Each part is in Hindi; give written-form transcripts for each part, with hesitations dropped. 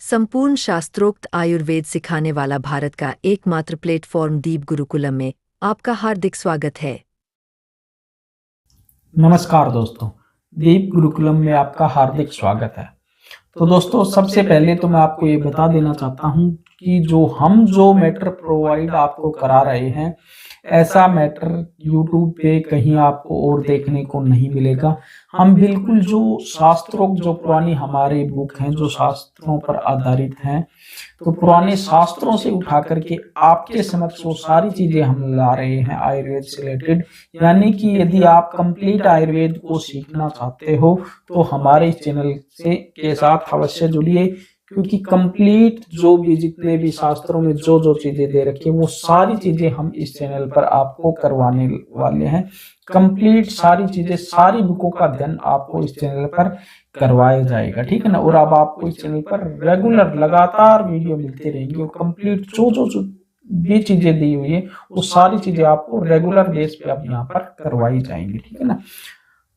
संपूर्ण शास्त्रोक्त आयुर्वेद सिखाने वाला भारत का एकमात्र प्लेटफॉर्म दीप गुरुकुलम में आपका हार्दिक स्वागत है। नमस्कार दोस्तों, दीप गुरुकुलम में आपका हार्दिक स्वागत है। तो दोस्तों, सबसे पहले तो मैं आपको ये बता देना चाहता हूँ कि जो मैटर प्रोवाइड आपको करा रहे हैं, ऐसा मैटर यूट्यूब पे कहीं आपको और देखने को नहीं मिलेगा। हम बिल्कुल जो शास्त्रों, जो पुरानी हमारी बुक हैं, जो शास्त्रों पर आधारित हैं, तो पुराने शास्त्रों से उठा करके आपके समक्ष वो सारी चीजें हम ला रहे हैं आयुर्वेद से रिलेटेड। यानी कि यदि आप कंप्लीट आयुर्वेद को सीखना चाहते हो तो हमारे चैनल से के साथ अवश्य जुड़िए, क्योंकि कंप्लीट जो भी जितने भी शास्त्रों में जो जो चीजें दे रखी है वो सारी चीजें हम इस चैनल पर आपको करवाने वाले हैं। कंप्लीट सारी चीजें, सारी बुकों का अध्ययन आपको इस चैनल पर करवाया जाएगा, ठीक है ना। और अब आपको इस चैनल पर रेगुलर लगातार वीडियो मिलते रहेंगे और कंप्लीट जो भी चीजें दी हुई है वो सारी चीजें आपको रेगुलर बेस पे अब यहाँ पर करवाई जाएंगी, ठीक है ना।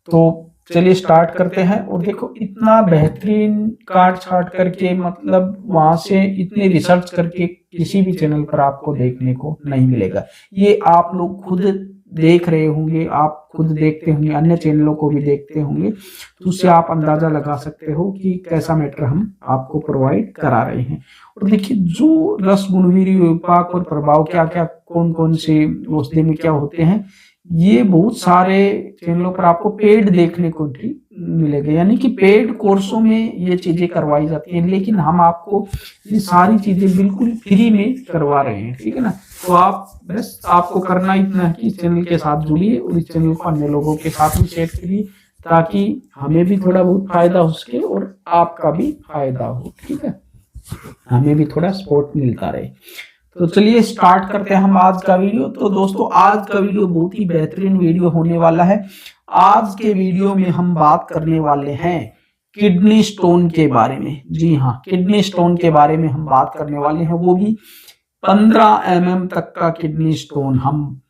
तो चलिए स्टार्ट करते हैं। और देखो, इतना बेहतरीन काट छाट करके, मतलब वहां से इतनी रिसर्च करके किसी भी चैनल पर आपको देखने को नहीं मिलेगा। ये आप लोग खुद देख रहे होंगे, आप खुद देखते होंगे, अन्य चैनलों को भी देखते होंगे, तो उससे आप अंदाजा लगा सकते हो कि कैसा मैटर हम आपको प्रोवाइड करा रहे हैं। और देखिए, जो रस गुणवीर्य विपाक और प्रभाव, क्या क्या कौन कौन से औषधि में क्या होते हैं, ये बहुत सारे चैनलों पर आपको पेड देखने को मिलेगा। यानी कि पेड कोर्सों में ये चीजें करवाई जाती हैं, लेकिन हम आपको ये सारी चीजें बिल्कुल फ्री में करवा रहे हैं, ठीक है ना। तो आप बस आपको करना इतना है कि इस चैनल के साथ जुड़िए और इस चैनल को अन्य लोगों के साथ भी शेयर करिए, ताकि हमें भी थोड़ा बहुत फायदा हो सके और आपका भी फायदा हो, ठीक है, हमें भी थोड़ा सपोर्ट मिलता रहे। तो चलिए स्टार्ट करते हैं हम आज का वीडियो। तो दोस्तों, आज का वीडियो बहुत ही बेहतरीन वीडियो होने वाला है। आज के वीडियो में हम बात करने वाले हैं किडनी स्टोन के बारे में। जी हाँ, किडनी स्टोन के बारे में हम बात करने वाले हैं, वो भी 15 mm तक का किडनी स्टोन हम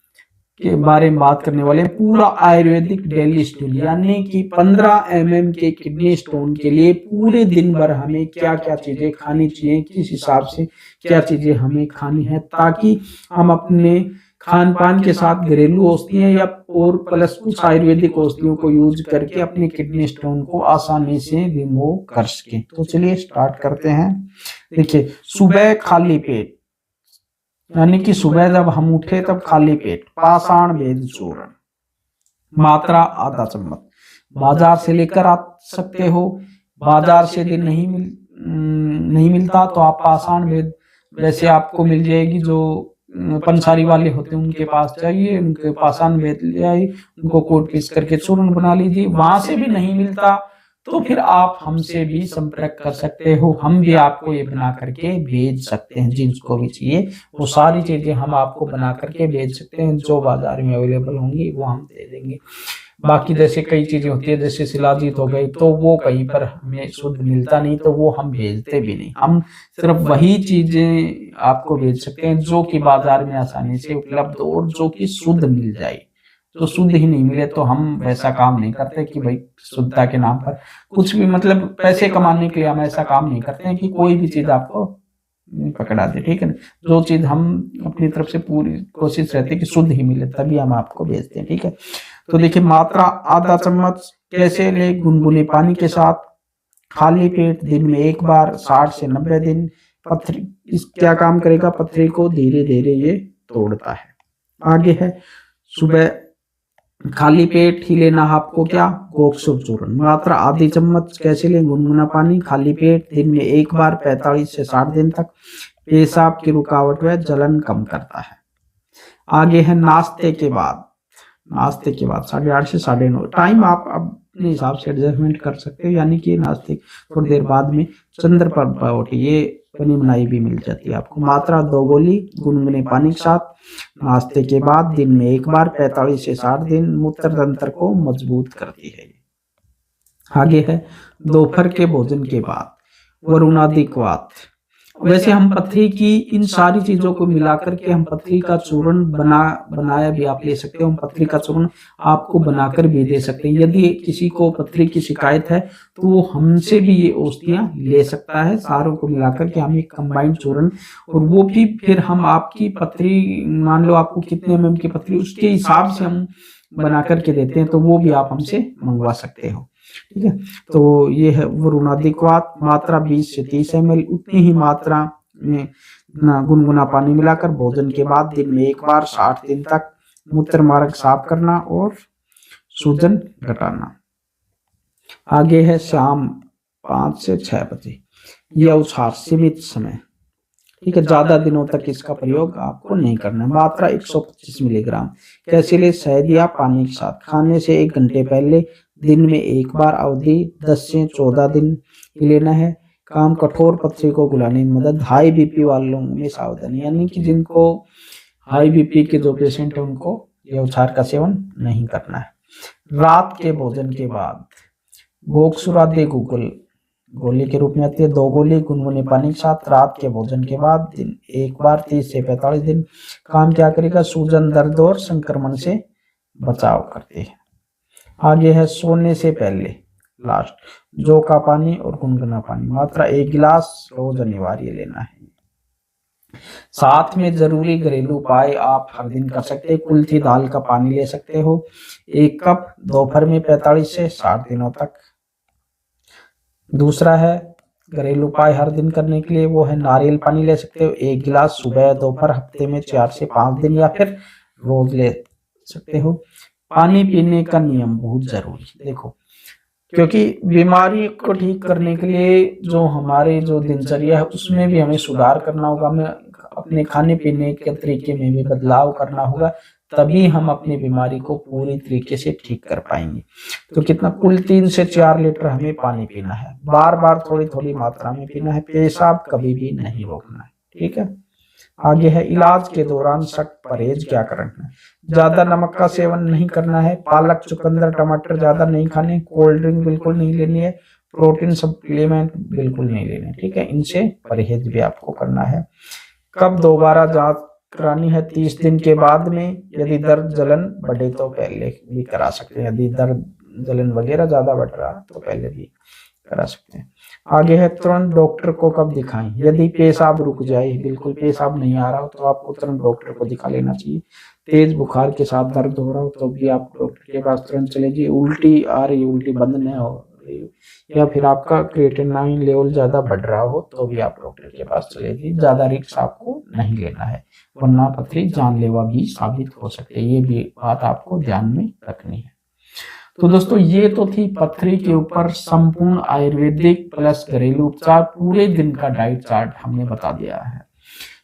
के बारे में बात करने वाले हैं। पूरा आयुर्वेदिक डेली शेड्यूल, यानी कि 15 mm के किडनी स्टोन के लिए पूरे दिन भर हमें क्या क्या चीजें खानी चाहिए, किस हिसाब से क्या चीजें हमें खानी है, ताकि हम अपने खान पान के साथ घरेलू औषधियां या और प्लस कुछ आयुर्वेदिक औषधियों को यूज करके अपने किडनी स्टोन को आसानी से रिमूव कर सके। तो चलिए स्टार्ट करते हैं। देखिए, सुबह खाली पेट, यानी कि सुबह जब हम उठे तब खाली पेट पाषाण भेद चूर्ण, मात्रा आधा चम्मच, बाजार से लेकर आ सकते हो। बाजार से यदि नहीं मिलता तो आप पाषाण भेद वैसे आपको मिल जाएगी, जो पंसारी वाले होते हैं उनके पास जाइए, उनके पाषाण भेद ले आइए, उनको कोट पीस करके चूर्ण बना लीजिए। वहां से भी नहीं मिलता तो फिर आप हमसे भी संपर्क कर सकते हो, हम भी आपको ये बना करके भेज सकते हैं। जिनको भी चाहिए वो सारी चीजें हम आपको बना करके भेज सकते हैं, जो बाजार में अवेलेबल होंगी वो हम दे देंगे। बाकी जैसे कई चीजें होती है, जैसे शिलाजीत हो गई, तो वो कहीं पर हमें शुद्ध मिलता नहीं, तो वो हम भेजते भी नहीं। हम सिर्फ वही चीजें आपको भेज सकते हैं जो कि बाजार में आसानी से उपलब्ध और जो कि शुद्ध मिल जाए। जो शुद्ध ही नहीं मिले तो हम वैसा काम नहीं करते कि भाई शुद्धता के नाम पर कुछ भी, मतलब पैसे कमाने के लिए हम ऐसा काम नहीं करते हैं कि कोई भी चीज आपको पकड़ा दे, ठीक है ना। जो चीज हम अपनी तरफ से पूरी कोशिश रहती है कि शुद्ध ही मिले, तभी हम आपको भेजते हैं, ठीक है। तो देखिए, मात्रा आधा चम्मच कैसे ले, गुनगुने पानी के साथ, खाली पेट, दिन में एक बार, 60 से 90 दिन। पथरी इस क्या काम करेगा, पथरी को धीरे धीरे ये तोड़ता है। आगे है, सुबह खाली पेट ही लेना आपको क्या, गोक्षुर चूर्ण, मात्रा आधी चम्मच कैसे लें, गुनगुना पानी, खाली पेट, दिन में एक बार, 45 से 60 दिन तक। पेशाब की रुकावट व जलन कम करता है। आगे है नाश्ते के बाद, 8:30 से 9:30, टाइम आप अपने हिसाब से एडजस्टमेंट कर सकते हो। यानी कि नाश्ते थोड़ी देर बाद में चंद्र पर ये बनी बनाई भी मिल जाती है आपको। मात्रा 2 गोली गुनगुने पानी के साथ, नाश्ते के बाद, दिन में एक बार, 45 से 60 दिन। मूत्र तंत्र को मजबूत करती है। आगे है दोपहर के भोजन के बाद, वरुणाधिक वात, वैसे हम पथरी की इन सारी चीजों को मिलाकर के हम पथरी का चूर्ण बनाया भी आप ले सकते हो। हम पथरी का चूर्ण आपको बनाकर भी दे सकते हैं। यदि किसी को पथरी की शिकायत है तो वो हमसे भी ये औषधियां ले सकता है। सारों को मिलाकर के हम एक कंबाइंड चूर्ण, और वो भी फिर हम आपकी पथरी, मान लो आपको कितने mm की पथरी, उसके हिसाब से हम बना करके देते हैं, तो वो भी आप हमसे मंगवा सकते हो। ठीक है, तो ये है वरुणाधिक्वात, मात्रा 20 से 30 ml। उतनी ही मात्रा में गुनगुना पानी मिलाकर भोजन के बाद दिन में एक बार 60 दिन तक मूत्र मार्ग साफ करना और सूजन घटाना। आगे है शाम 5 से 6 बजे यह उपचार सीमित समय। ठीक है, ज्यादा दिनों तक इसका प्रयोग आपको नहीं करना है। मात्रा 125 मिलीग्राम। कैसे ले? शहद या पानी के साथ। खाने से 1 घंटे पहले दिन में एक बार। अवधि 10 से 14 दिन ही लेना है। काम कठोर पथरी को गुलाने में मदद। हाई बीपी वालों में सावधानी, यानी कि जिनको हाई बीपी के जो पेशेंट है उनको यह उपचार का सेवन नहीं करना है। रात के भोजन के बाद गोक्षुरादे गूगल गोली के रूप में आती है। 2 गोली गुनगुने पानी के साथ रात के भोजन के बाद दिन एक बार 30 से 45 दिन। काम क्या करेगा? सूजन, दर्द और संक्रमण से बचाव करती है। आगे है सोने से पहले लास्ट जौ का पानी और गुनगुना पानी। मात्रा 1 गिलास रोज अनिवार्य लेना है। साथ में जरूरी घरेलू उपाय आप हर दिन कर सकते हैं। कुल्थी दाल का पानी ले सकते हो 1 कप दोपहर में 45 से 60 दिनों तक। दूसरा है घरेलू उपाय हर दिन करने के लिए, वो है नारियल पानी ले सकते हो 1 गिलास सुबह दोपहर, हफ्ते में 4 से 5 दिन, या फिर रोज ले सकते हो। पानी पीने का नियम बहुत जरूरी। देखो, क्योंकि बीमारी को ठीक करने के लिए जो हमारे जो दिनचर्या है उसमें भी हमें सुधार करना होगा। हमें अपने खाने पीने के तरीके में भी बदलाव करना होगा, तभी हम अपनी बीमारी को पूरी तरीके से ठीक कर पाएंगे। तो कितना? कुल 3 से 4 लीटर हमें पानी पीना है। बार बार थोड़ी थोड़ी मात्रा में पीना है। पेशाब कभी भी नहीं रोकना है। ठीक है। आगे है इलाज के दौरान सख्त परहेज क्या करना है। ज्यादा नमक का सेवन नहीं करना है। पालक, चुकंदर, टमाटर ज्यादा नहीं खाने। कोल्ड ड्रिंक बिल्कुल नहीं लेनी है। प्रोटीन सप्लीमेंट बिल्कुल नहीं लेने। ठीक है, इनसे परहेज भी आपको करना है। कब दोबारा जांच करानी है? 30 दिन के बाद में। यदि दर्द जलन बढ़े तो पहले भी करा सकते हैं। यदि दर्द जलन वगैरह ज्यादा बढ़ रहा तो पहले भी करा सकते हैं। आगे है तुरंत डॉक्टर को कब दिखाएं। यदि पेशाब रुक जाए, बिल्कुल पेशाब नहीं आ रहा हो, तो आपको तुरंत डॉक्टर को दिखा लेना चाहिए। तेज बुखार के साथ दर्द हो रहा हो तो भी आप डॉक्टर के पास तुरंत चले जाइए। उल्टी आ रही, उल्टी बंद नहीं हो रही, या फिर आपका क्रिएटिनिन लेवल ज्यादा बढ़ रहा हो तो भी आप डॉक्टर के पास चले जाइए। ज्यादा रिस्क आपको नहीं लेना है, वरना पथरी जानलेवा भी साबित हो सकती है। ये भी बात आपको ध्यान में रखनी है। तो दोस्तों, ये तो थी पथरी के ऊपर संपूर्ण आयुर्वेदिक प्लस घरेलू उपचार। पूरे दिन का डाइट चार्ट हमने बता दिया है।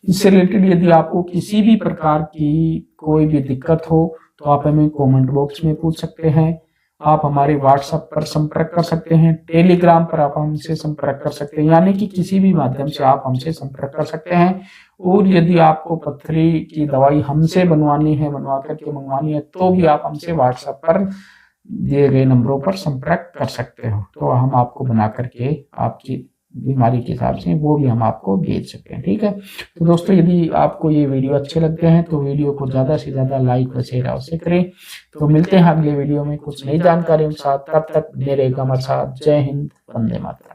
इससे रिलेटेड यदि आपको किसी भी प्रकार की कोई भी दिक्कत हो तो आप हमें कमेंट बॉक्स में पूछ सकते हैं। आप हमारे व्हाट्सएप पर संपर्क कर सकते हैं। टेलीग्राम पर आप हमसे संपर्क कर सकते हैं, यानी कि किसी भी माध्यम से आप हमसे संपर्क कर सकते हैं। और यदि आपको पथरी की दवाई हमसे बनवानी है, बनवा करके मंगवानी है, तो भी आप हमसे व्हाट्सएप पर दिए गए नंबरों पर संपर्क कर सकते हो। तो हम आपको बना करके आपकी बीमारी के हिसाब से वो भी हम आपको भेज सकते हैं। ठीक है। तो दोस्तों, यदि आपको ये वीडियो अच्छे लगते हैं तो वीडियो को ज़्यादा से ज़्यादा लाइक और शेयर अवश्य करें। तो मिलते हैं अगले वीडियो में कुछ नई जानकारी के साथ। तब तक बने रहेगा हमारे साथ। जय हिंद, वंदे मातरम।